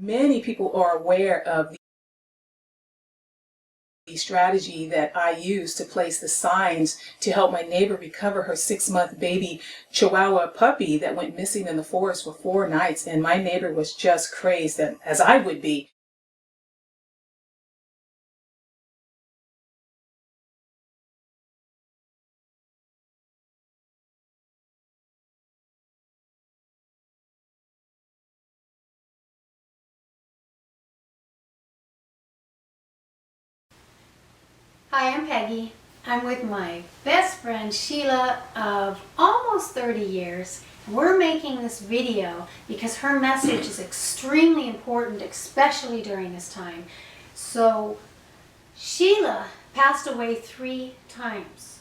Many people are aware of the strategy that I use to place the signs to help my neighbor recover her 6-month baby Chihuahua puppy that went missing in the forest for 4 nights. And my neighbor was just crazed, as I would be. Hi, I'm Peggy. I'm with my best friend Sheila of almost 30 years. We're making this video because her message is extremely important, especially during this time. So Sheila passed away 3 times.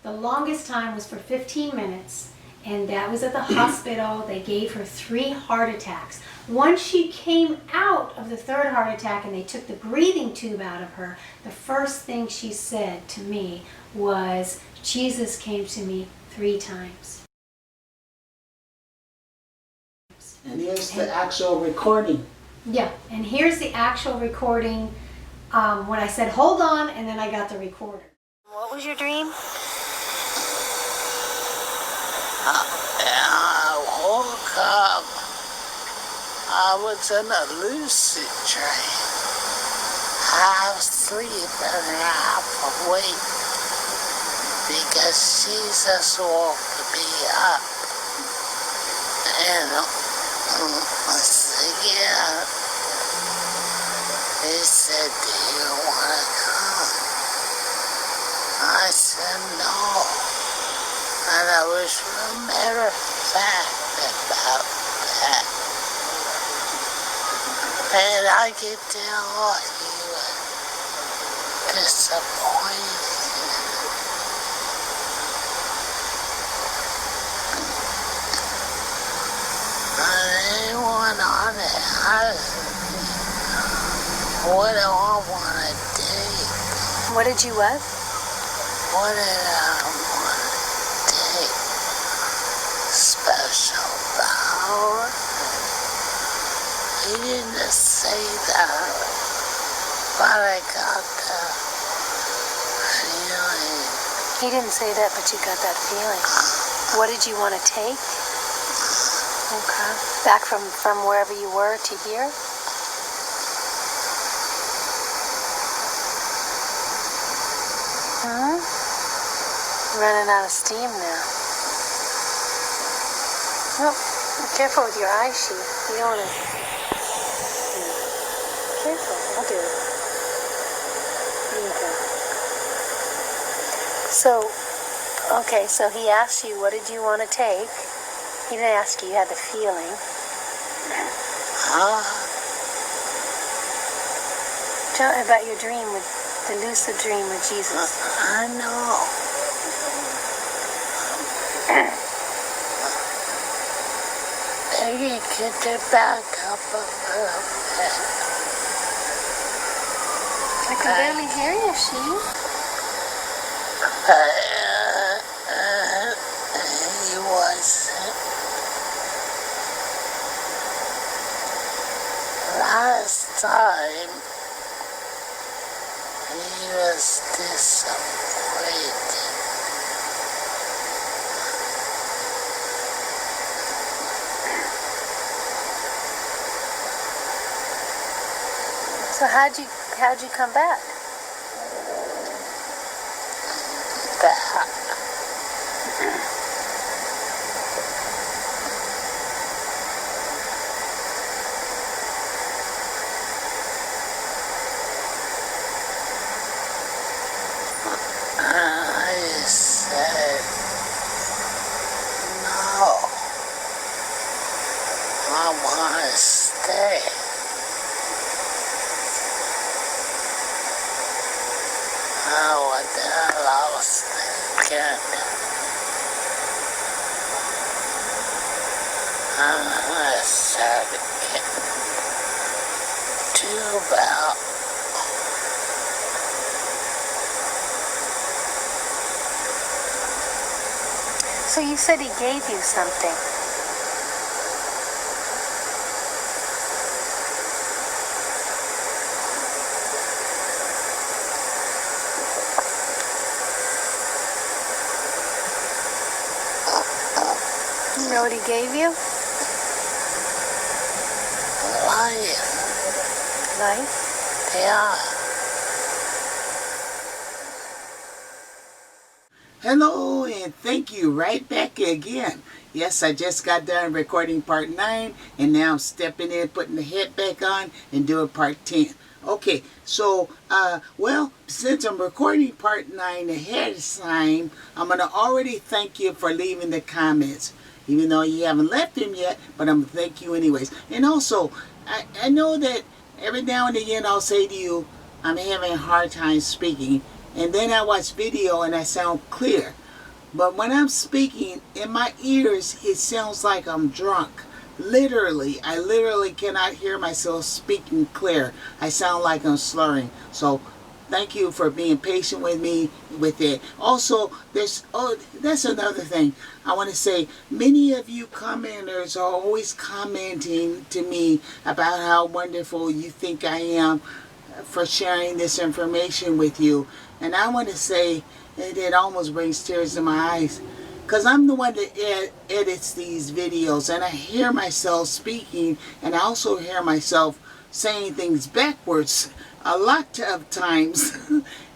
The longest time was for 15 minutes, and that was at the hospital. They gave her 3 heart attacks. Once she came out of the 3rd heart attack and they took the breathing tube out of her, the first thing she said to me was, Jesus came to me 3 times. And here's the actual recording. Yeah, and here's the actual recording when I said, hold on, and then I got the recorder. What was your dream? I woke up. I was in a lucid dream. Half sleep and half awake. Because Jesus woke me up. And again, he said, do you want to come? I said, no. And I was a matter of fact about that. And I could tell he was disappointed. Anyone on it asked me, what do I want to take? What did you what? What did I want to take? Special power? He didn't say that, but I got the feeling. He didn't say that, but you got that feeling. What did you want to take? Okay. Back from wherever you were to here? Running out of steam now. Oh, be careful with your eye sheet. You don't want to... Careful, I'll do it. Okay. So he asked you, what did you want to take? He didn't ask you, you had the feeling. Tell me about your dream, with the lucid dream with Jesus. I know. Maybe get it back up a little bit. I can barely hear you, She. He wasn't. Last time, he was disappointed. So how'd you come back? Back. I said, no, I want to stay. What the hell I was thinking. I started getting too about. So you said he gave you something. already gave you? Life. Life? Yeah. Hello, and thank you. Right back again. Yes, I just got done recording part 9, and now I'm stepping in, putting the head back on, and doing part 10. Okay, so, well, since I'm recording part 9 ahead of time, I'm going to already thank you for leaving the comments. Even though you haven't left them yet, but I'm going to thank you anyways. And also, I know that every now and again I'll say to you, I'm having a hard time speaking. And then I watch video and I sound clear. But when I'm speaking, in my ears, it sounds like I'm drunk. Literally, I literally cannot hear myself speaking clear. I sound like I'm slurring. So thank you for being patient with me with it. Also, that's another thing. I want to say, many of you commenters are always commenting to me about how wonderful you think I am for sharing this information with you. And I want to say, it almost brings tears to my eyes, because I'm the one that edits these videos, and I hear myself speaking, and I also hear myself saying things backwards a lot of times.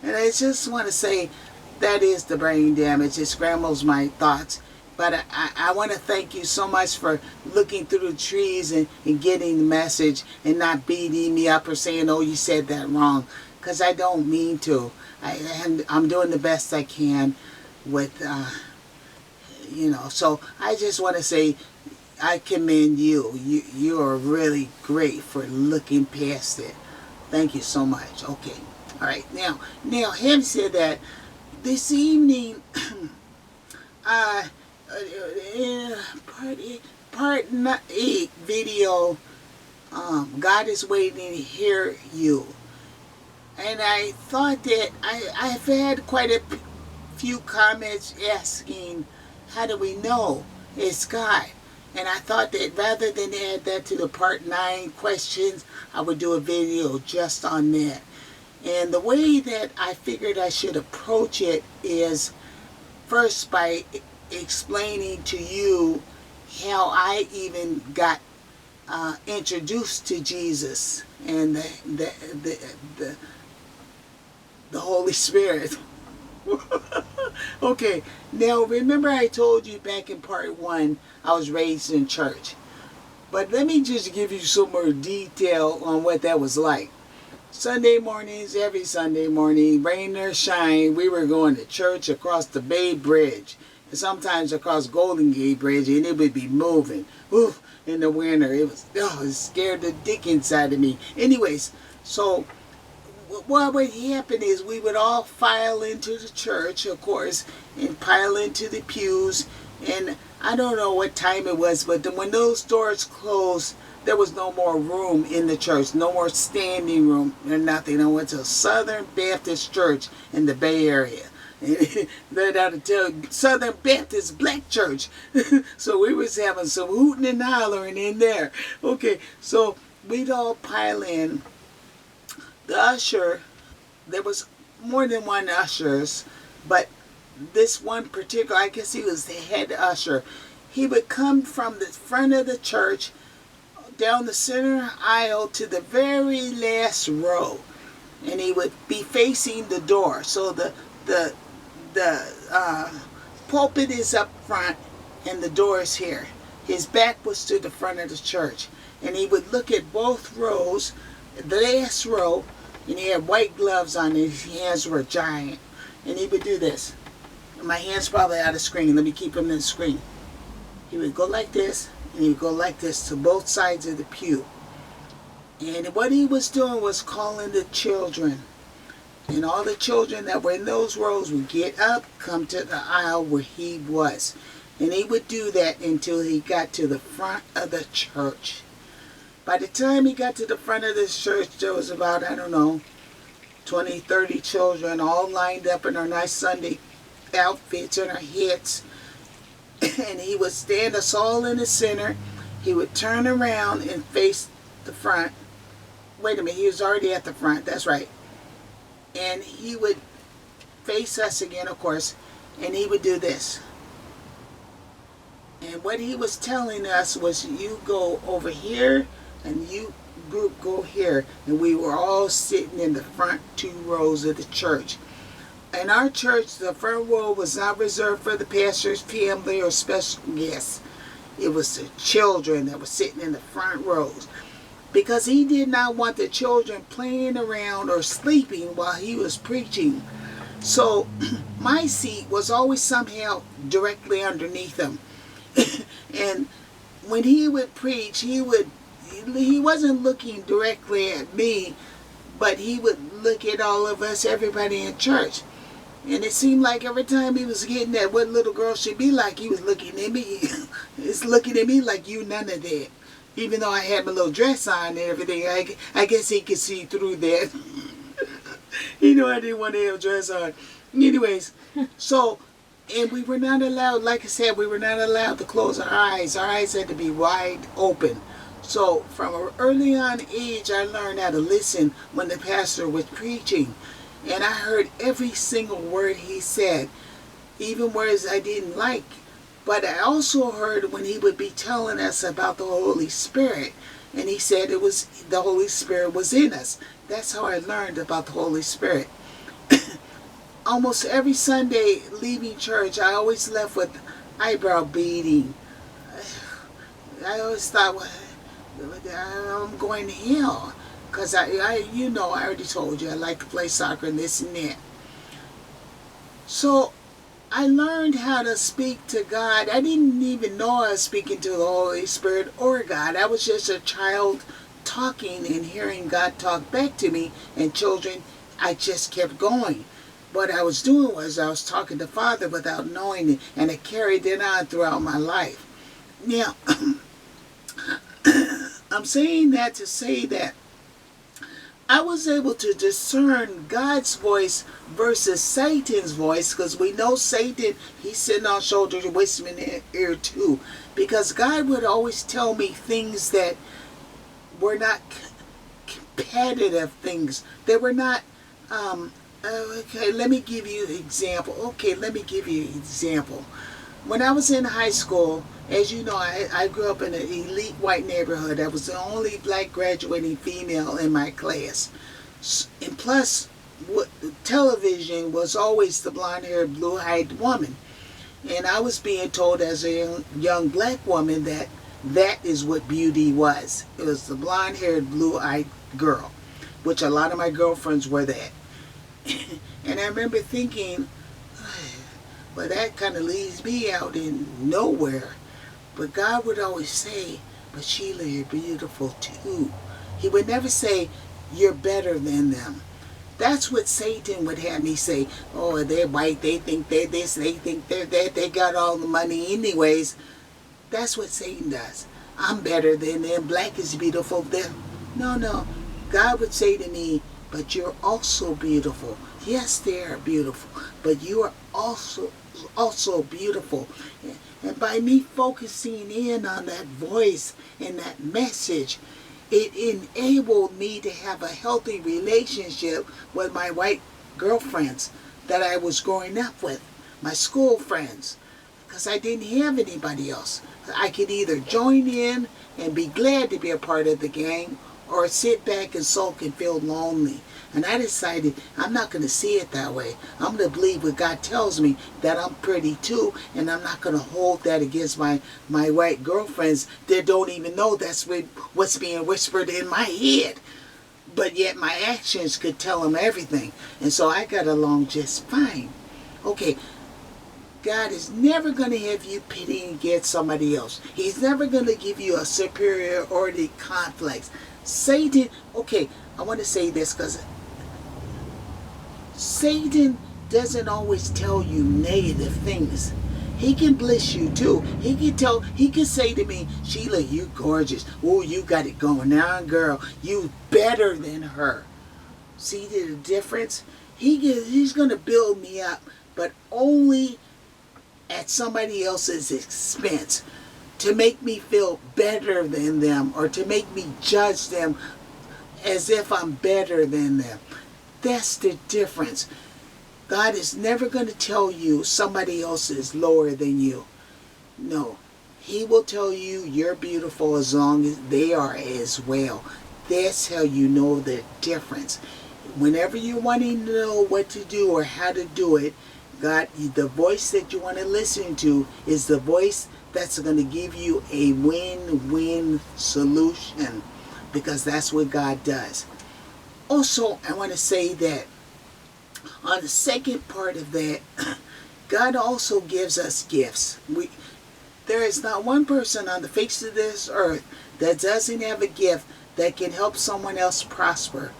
And I just want to say, that is the brain damage. It scrambles my thoughts. But I want to thank you so much for looking through the trees and getting the message, and not beating me up or saying, oh, you said that wrong. Because I don't mean to. I'm doing the best I can with, So I just want to say, I commend you. You are really great for looking past it. Thank you so much. Okay. All right. Now, having said that, this evening, part 8 video, God is waiting to hear you. And I thought that I've had quite a few comments asking, how do we know it's God? And I thought that rather than add that to the part 9 questions, I would do a video just on that. And the way that I figured I should approach it is first by explaining to you how I even got introduced to Jesus and the Holy Spirit. Okay, now remember I told you back in part 1 I was raised in church. But let me just give you some more detail on what that was like. Sunday mornings, every Sunday morning, rain or shine, we were going to church across the Bay Bridge. And sometimes across Golden Gate Bridge, and it would be moving. Oof, in the winter, it scared the dickens out of me. Anyways, so what would happen is we would all file into the church, of course, and pile into the pews. And I don't know what time it was, but when those doors closed, there was no more room in the church, no more standing room or nothing. I went to a Southern Baptist church in the Bay Area. That ought to tell you, Southern Baptist Black Church. So we was having some hooting and hollering in there. Okay, so we'd all pile in. The usher, there was more than one ushers, but this one particular, I guess he was the head usher. He would come from the front of the church down the center aisle to the very last row, and he would be facing the door. So the pulpit is up front and the door is here. His back was to the front of the church, and he would look at both rows, the last row, and he had white gloves on, and his hands were giant. And he would do this. My hand's probably out of screen. Let me keep him in the screen. He would go like this, and he would go like this to both sides of the pew. And what he was doing was calling the children. And all the children that were in those rows would get up, come to the aisle where he was. And he would do that until he got to the front of the church. By the time he got to the front of this church, there was about, 20, 30 children all lined up in our nice Sunday outfits and our hats. And he would stand us all in the center. He would turn around and face the front. Wait a minute, he was already at the front, that's right. And he would face us again, of course, and he would do this. And what he was telling us was, you go over here and you group go here. And we were all sitting in the front 2 rows of the church. In our church, the front row was not reserved for the pastor's family or special guests. It was the children that were sitting in the front rows, because he did not want the children playing around or sleeping while he was preaching. So my seat was always somehow directly underneath him. And when he would preach, he wasn't looking directly at me, but he would look at all of us, everybody in church. And it seemed like every time he was getting at what little girl should be like, he was looking at me. He's looking at me like, you none of that. Even though I had my little dress on and everything, I guess he could see through that. You know, I didn't want to have a dress on. Anyways, so, and we were not allowed, like I said, we were not allowed to close our eyes. Our eyes had to be wide open. So from an early on age, I learned how to listen when the pastor was preaching. And I heard every single word he said, even words I didn't like. But I also heard when he would be telling us about the Holy Spirit. And he said it was, the Holy Spirit was in us. That's how I learned about the Holy Spirit. Almost every Sunday leaving church, I always left with eyebrow beading. I always thought, well, I'm going to hell. Because you know, I already told you, I like to play soccer and this and that. So I learned how to speak to God. I didn't even know I was speaking to the Holy Spirit or God. I was just a child talking and hearing God talk back to me. And children, I just kept going. What I was doing was I was talking to Father without knowing it. And it carried it on throughout my life. Now, I'm saying that to say that I was able to discern God's voice versus Satan's voice, because we know Satan, he's sitting on shoulders and whispering in the ear too. Because God would always tell me things that were not competitive things. They were not, okay, let me give you an example. When I was in high school, as you know, I grew up in an elite white neighborhood. I was the only black graduating female in my class. And plus, television was always the blonde-haired, blue-eyed woman. And I was being told as a young black woman that that is what beauty was. It was the blonde-haired, blue-eyed girl, which a lot of my girlfriends were that. And I remember thinking, well, that kind of leaves me out in nowhere. But God would always say, but Sheila, you're beautiful too. He would never say, you're better than them. That's what Satan would have me say. Oh, they're white, they think they're this, they think they're that, they got all the money anyways. That's what Satan does. I'm better than them, black is beautiful. No. God would say to me, but you're also beautiful. Yes, they are beautiful, but you are also beautiful. And by me focusing in on that voice and that message, it enabled me to have a healthy relationship with my white girlfriends that I was growing up with, my school friends, because I didn't have anybody else. I could either join in and be glad to be a part of the gang, or sit back and sulk and feel lonely. And I decided I'm not going to see it that way. I'm going to believe what God tells me, that I'm pretty too, and I'm not going to hold that against my white girlfriends that don't even know that's what's being whispered in my head. But yet my actions could tell them everything. And so I got along just fine. Okay, God is never going to have you pitting against somebody else. He's never going to give you a superiority complex. Satan, okay, I want to say this because Satan doesn't always tell you negative things. He can bless you too. He can say to me, Sheila, you gorgeous. Oh, you got it going on, girl. You better than her. See the difference? He's going to build me up, but only at somebody else's expense, to make me feel better than them, or to make me judge them as if I'm better than them. That's the difference. God is never going to tell you somebody else is lower than you. No. He will tell you you're beautiful as long as they are as well. That's how you know the difference. Whenever you're wanting to know what to do or how to do it, God, the voice that you want to listen to is the voice that's going to give you a win-win solution, because that's what God does. Also, I want to say that on the second part of that, God also gives us gifts. There is not one person on the face of this earth that doesn't have a gift that can help someone else prosper,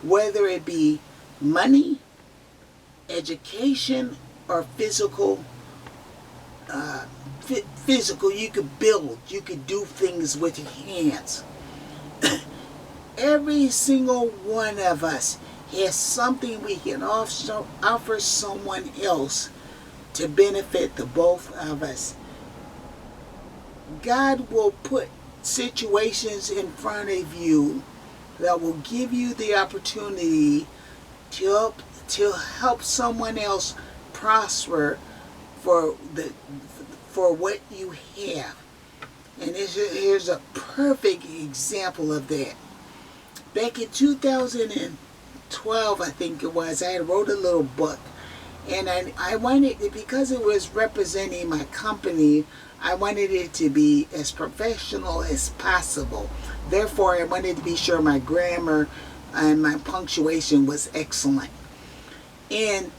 whether it be money, education, or physical. Physical, you could build, you could do things with your hands. Every single one of us has something we can offer someone else to benefit the both of us. God will put situations in front of you that will give you the opportunity to help someone else prosper for what you have. And here's a perfect example of that. Back in 2012, I think it was, I wrote a little book. And I wanted it, because it was representing my company, I wanted it to be as professional as possible. Therefore, I wanted to be sure my grammar and my punctuation was excellent. And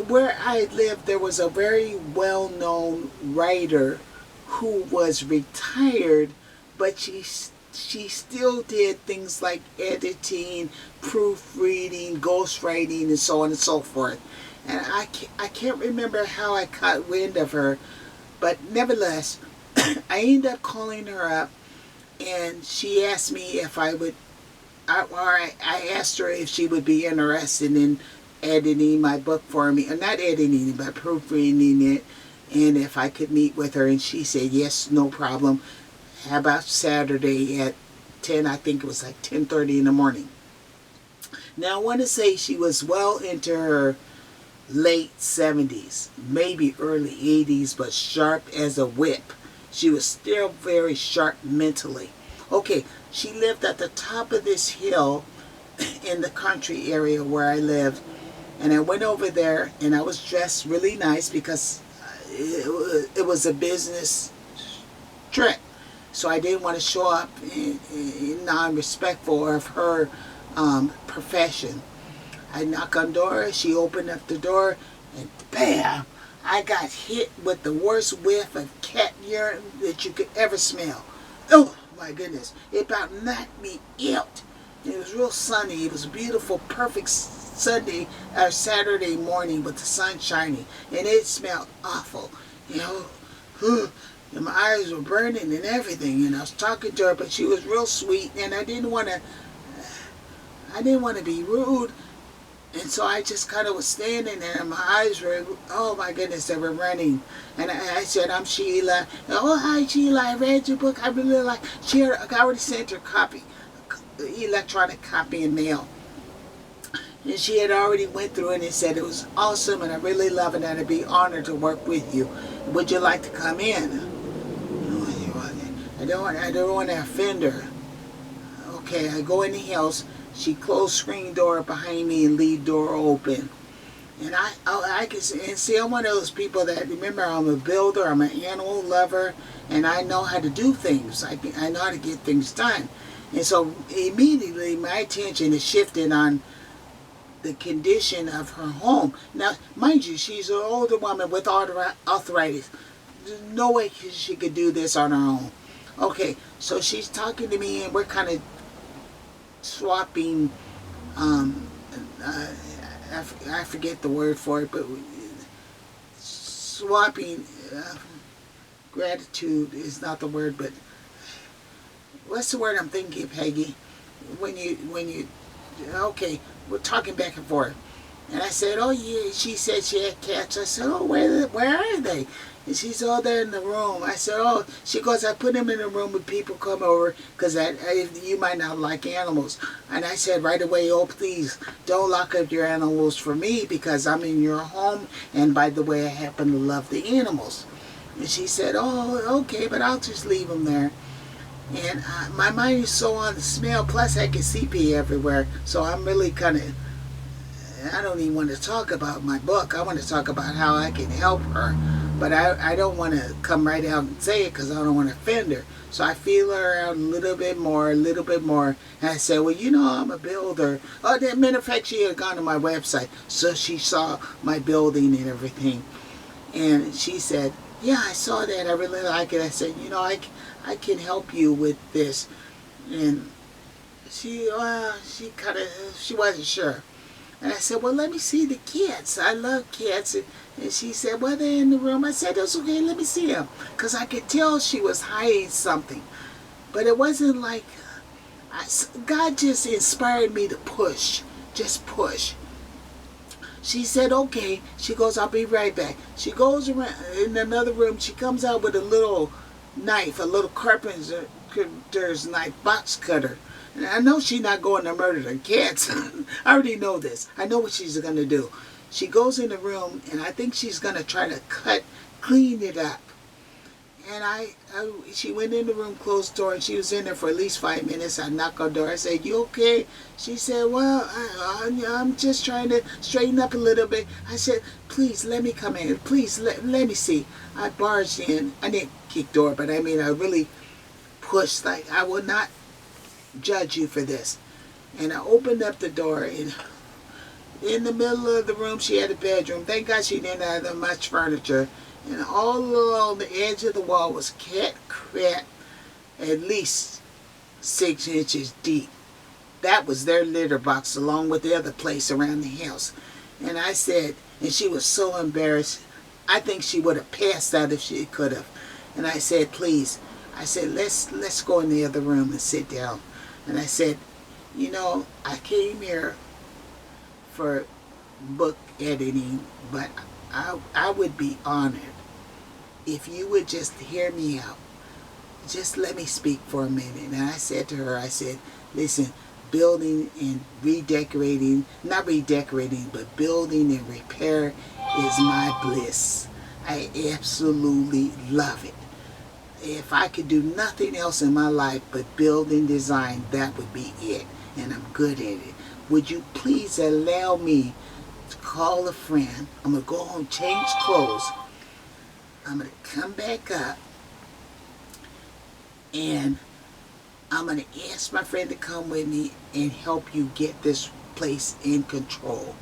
where I lived, there was a very well-known writer who was retired, but she still did things like editing, proofreading, ghostwriting, and so on and so forth. And I can't remember how I caught wind of her, but nevertheless, I ended up calling her up, and she asked me if I asked her if she would be interested in editing my book for me, or not editing it, but proofreading it, and if I could meet with her, and she said yes, no problem. How about Saturday at 10, I think it was like 10:30 in the morning. Now I want to say she was well into her late 70s, maybe early 80s, but sharp as a whip. She was still very sharp mentally. Okay, she lived at the top of this hill in the country area where I lived, and I went over there, and I was dressed really nice because it was a business trip, so I didn't want to show up non-respectful of her profession. I knocked on the door, she opened up the door, and bam! I got hit with the worst whiff of cat urine that you could ever smell. Oh my goodness, it about knocked me out. It was real sunny. It was a beautiful, perfect Sunday or Saturday morning with the sun shining, and it smelled awful. You know, and my eyes were burning and everything. And I was talking to her, but she was real sweet, and I didn't want to be rude. And so I just kind of was standing there, and my eyes were, oh my goodness, they were running. And I said, I'm Sheila. And, oh, hi Sheila, I read your book. I really like. I already sent her a copy, electronic copy in mail. And she had already went through it and said it was awesome, and I really love it, and I'd be honored to work with you. Would you like to come in? I don't want to offend her. Okay, I go in the house. She closed screen door behind me and leave door open. And I can see, I'm one of those people that, remember, I'm a builder, I'm an animal lover, and I know how to do things. I know how to get things done. And so immediately my attention is shifted on the condition of her home. Now, mind you, she's an older woman with arthritis. There's no way she could do this on her own. Okay, so she's talking to me, and we're kind of swapping, I forget the word for it, but swapping, gratitude is not the word, but what's the word I'm thinking, Peggy? When you, okay, we're talking back and forth. And I said, oh yeah, she said she had cats. I said, oh, where are they? And she said, oh, they're in the room. I said, oh, she goes, I put them in the room when people come over because you might not like animals. And I said right away, oh, please don't lock up your animals for me because I'm in your home. And by the way, I happen to love the animals. And she said, oh, okay, but I'll just leave them there. And my mind is so on the smell, plus I can see pee everywhere. So I'm really kind of, I don't even want to talk about my book. I want to talk about how I can help her. But I don't want to come right out and say it because I don't want to offend her. So I feel her out a little bit more. And I said, well, you know, I'm a builder. Oh, as a matter of fact, she had gone to my website. So she saw my building and everything. And she said, yeah, I saw that. I really like it. I said, you know, I can help you with this. And she wasn't sure. And I said, well, let me see the cats. I love cats. And she said, well, they're in the room. I said, that's okay, let me see them. Because I could tell she was hiding something. But it wasn't like, God just inspired me to push. Just push. She said, okay. She goes, I'll be right back. She goes around in another room. She comes out with a little knife, a little carpenter's knife, box cutter. And I know she's not going to murder the cats. I already know this. I know what she's going to do. She goes in the room, and I think she's going to try to clean it up. And she went in the room, closed the door, and she was in there for at least 5 minutes. I knocked on the door. I said, you okay? She said, well, I'm just trying to straighten up a little bit. I said, please, let me come in. Please, let me see. I barged in. I didn't kick door, but I mean, I really pushed. Like, I will not judge you for this. And I opened up the door, and in the middle of the room, she had a bedroom. Thank God she didn't have that much furniture. And all along the edge of the wall was cat crap, at least 6 inches deep. That was their litter box along with the other place around the house. And I said, and she was so embarrassed. I think she would have passed out if she could have. And I said, please. I said, let's go in the other room and sit down. And I said, you know, I came here for book editing, but I would be honored if you would just hear me out. Just let me speak for a minute. And I said to her, I said, listen, building and redecorating, not redecorating, but building and repair is my bliss. I absolutely love it. If I could do nothing else in my life but build and design, that would be it. And I'm good at it. Would you please allow me to call a friend? I'm going to go home, change clothes. I'm going to come back up, and I'm going to ask my friend to come with me and help you get this place in control.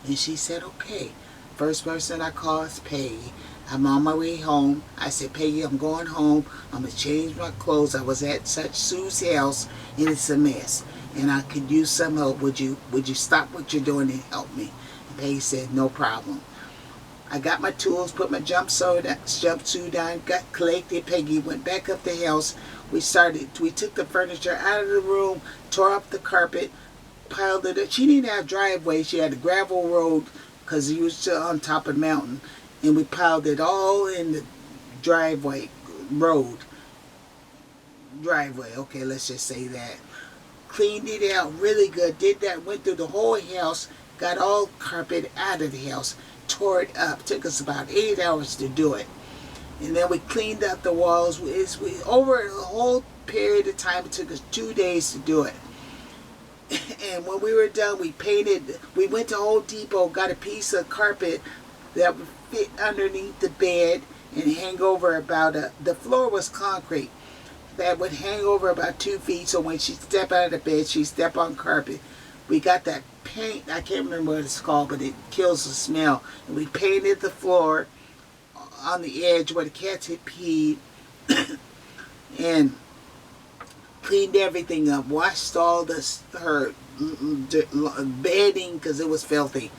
And she said, okay. First person I call is Peggi. I'm on my way home. I said, Peggi, I'm going home. I'm going to change my clothes. I was at such Sue's house, and it's a mess. And I could use some help. Would you stop what you're doing and help me? And Peggi said, no problem. I got my tools, put my jumpsuit on, got collected. Peggi went back up the house. We took the furniture out of the room, tore up the carpet, piled it up. She didn't have driveway. She had a gravel road because he was on top of the mountain. And we piled it all in the driveway, okay, let's just say that. Cleaned it out really good, did that, went through the whole house, got all carpet out of the house, tore it up. Took us about 8 hours to do it. And then we cleaned up the walls. Over a whole period of time, it took us 2 days to do it. And when we were done, we painted. We went to Home Depot, got a piece of carpet that would fit underneath the bed and hang over the floor was concrete. That would hang over about 2 feet, so when she stepped out of the bed, she stepped on carpet. We got that paint, I can't remember what it's called, but it kills the smell. And we painted the floor on the edge where the cats had peed and cleaned everything up, washed all her bedding because it was filthy.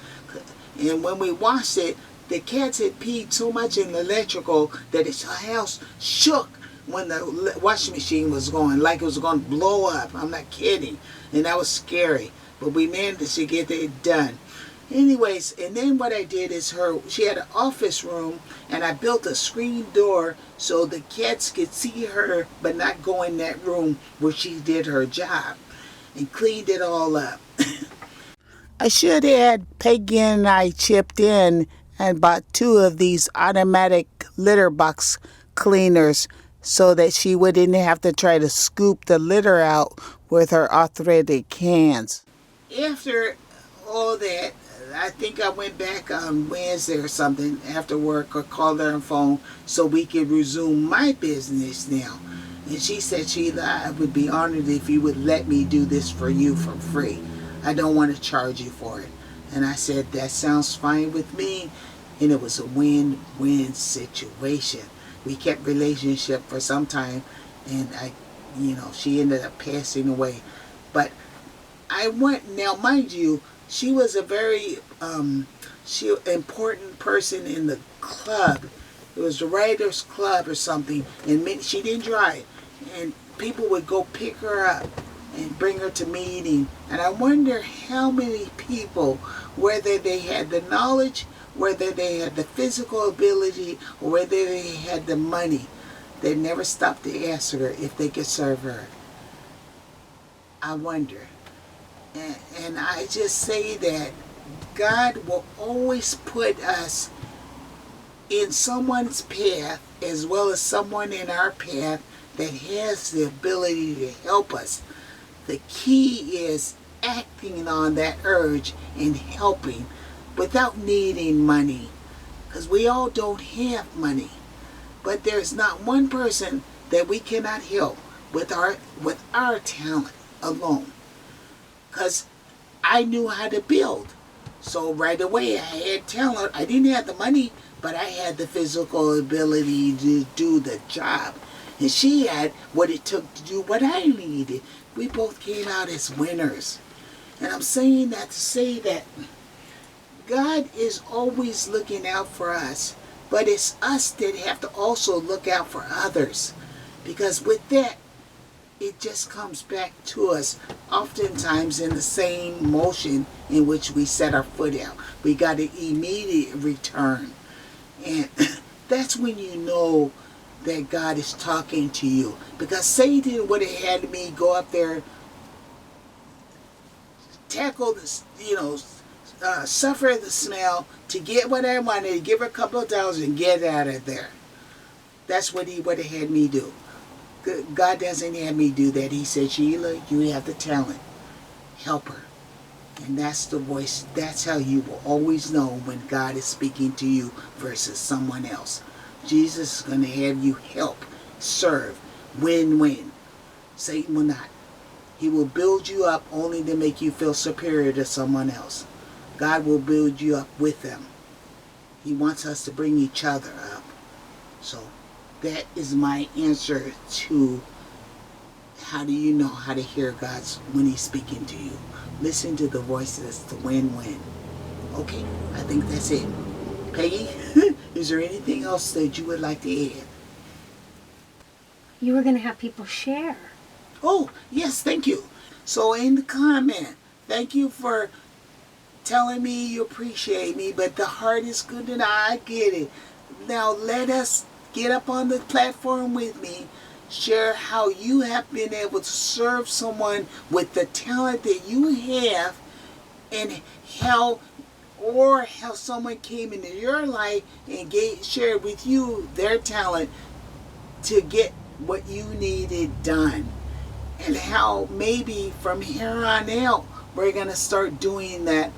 And when we washed it, the cats had peed so much in the electrical that the house shook when the washing machine was going, like it was going to blow up. I'm not kidding. And that was scary. But we managed to get it done. Anyways, and then what I did is she had an office room, and I built a screen door so the cats could see her but not go in that room where she did her job, and cleaned it all up. I should add, Peggi and I chipped in and bought 2 of these automatic litter box cleaners so that she wouldn't have to try to scoop the litter out with her arthritic hands. After all that, I think I went back on Wednesday or something after work, or called her on the phone so we could resume my business now. And she said, Sheila, I would be honored if you would let me do this for you for free. I don't want to charge you for it. And I said, that sounds fine with me. And it was a win-win situation. We kept relationship for some time, and she ended up passing away. But I went, now mind you, she was a very important person in the club. It was the Writers Club or something, and she didn't drive. And people would go pick her up and bring her to meeting. And I wonder how many people, whether they had the knowledge, whether they had the physical ability, or whether they had the money, they never stopped to ask her if they could serve her. I wonder. And I just say that God will always put us in someone's path as well as someone in our path that has the ability to help us. The key is acting on that urge and helping without needing money, because we all don't have money. But there's not one person that we cannot help with our talent alone. Because I knew how to build. So right away I had talent. I didn't have the money, but I had the physical ability to do the job. And she had what it took to do what I needed. We both came out as winners. And I'm saying that to say that God is always looking out for us. But it's us that have to also look out for others. Because with that, it just comes back to us oftentimes in the same motion in which we set our foot out. We got an immediate return. And that's when you know that God is talking to you. Because Satan would have had me go up there, tackle this, suffer the smell to get what I wanted, give her a couple of dollars and get out of there. That's what he would have had me do. God doesn't have me do that. He said, Sheila, you have the talent. Help her. And that's the voice. That's how you will always know when God is speaking to you versus someone else. Jesus is going to have you help, serve, win-win. Satan will not. He will build you up only to make you feel superior to someone else. God will build you up with them. He wants us to bring each other up. So that is my answer to how do you know how to hear God's when He's speaking to you. Listen to the voices, the win-win. Okay, I think that's it. Peggy, is there anything else that you would like to add? You were going to have people share. Oh, yes, thank you. So in the comment, thank you for telling me you appreciate me, but the heart is good and I get it. Now let us get up on the platform with me, share how you have been able to serve someone with the talent that you have, and how someone came into your life and shared with you their talent to get what you needed done. And how maybe from here on out we're gonna start doing that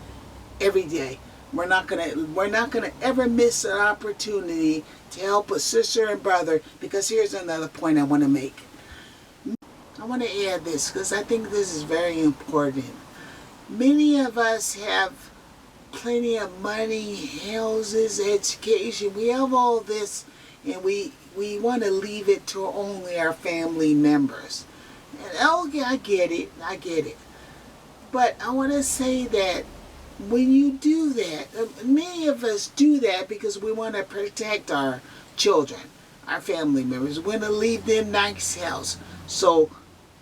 every day. We're not gonna ever miss an opportunity to help a sister and brother, because here's another point I want to make. I want to add this because I think this is very important. Many of us have plenty of money, houses, education. We have all this, and we want to leave it to only our family members. And okay, I get it. But I want to say that when you do that, many of us do that because we want to protect our children, our family members. We want to leave them nice house so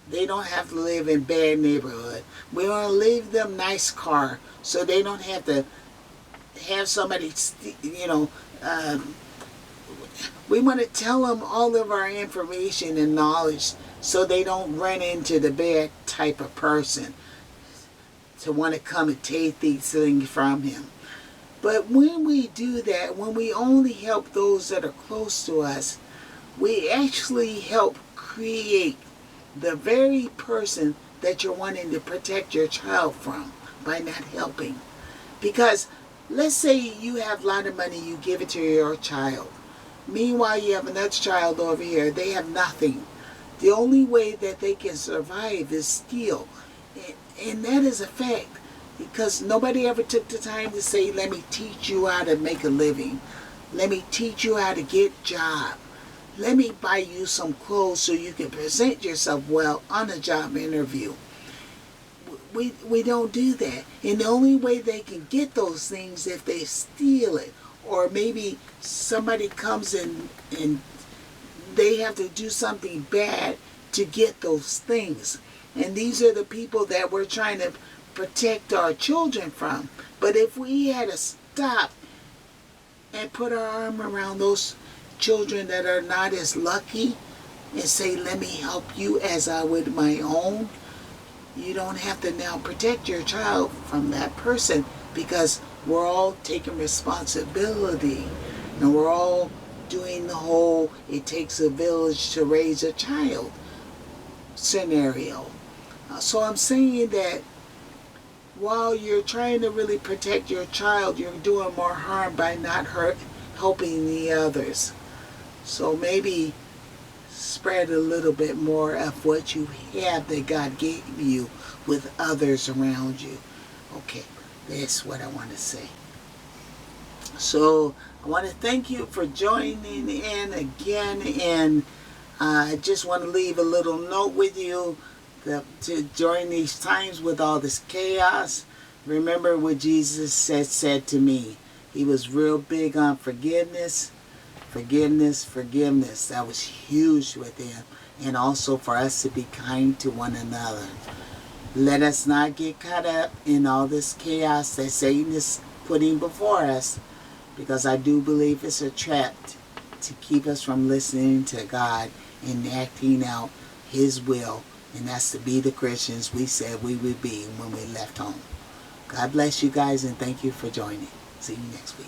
they don't have to live in bad neighborhood. We want to leave them nice car so they don't have to have somebody, we want to tell them all of our information and knowledge so they don't run into the bad type of person to want to come and take these things from him. But when we do that, when we only help those that are close to us, we actually help create the very person that you're wanting to protect your child from by not helping. Because let's say you have a lot of money, you give it to your child. Meanwhile, you have another child over here, they have nothing. The only way that they can survive is steal. And that is a fact. Because nobody ever took the time to say, let me teach you how to make a living. Let me teach you how to get a job. Let me buy you some clothes so you can present yourself well on a job interview. We don't do that. And the only way they can get those things if they steal it. Or maybe somebody comes in and they have to do something bad to get those things. And these are the people that we're trying to protect our children from. But if we had to stop and put our arm around those children that are not as lucky and say, let me help you as I would my own, you don't have to now protect your child from that person, because we're all taking responsibility and we're all doing the whole it takes a village to raise a child scenario. So I'm saying that while you're trying to really protect your child, you're doing more harm by not helping the others. So maybe spread a little bit more of what you have that God gave you with others around you. Okay, that's what I want to say. So I want to thank you for joining in again, and I just want to leave a little note with you to during these times with all this chaos, remember what Jesus said to me. He was real big on forgiveness. That was huge with him. And also for us to be kind to one another. Let us not get caught up in all this chaos that Satan is putting before us, because I do believe it's a trap to keep us from listening to God and acting out His will. And that's to be the Christians we said we would be when we left home. God bless you guys, and thank you for joining. See you next week.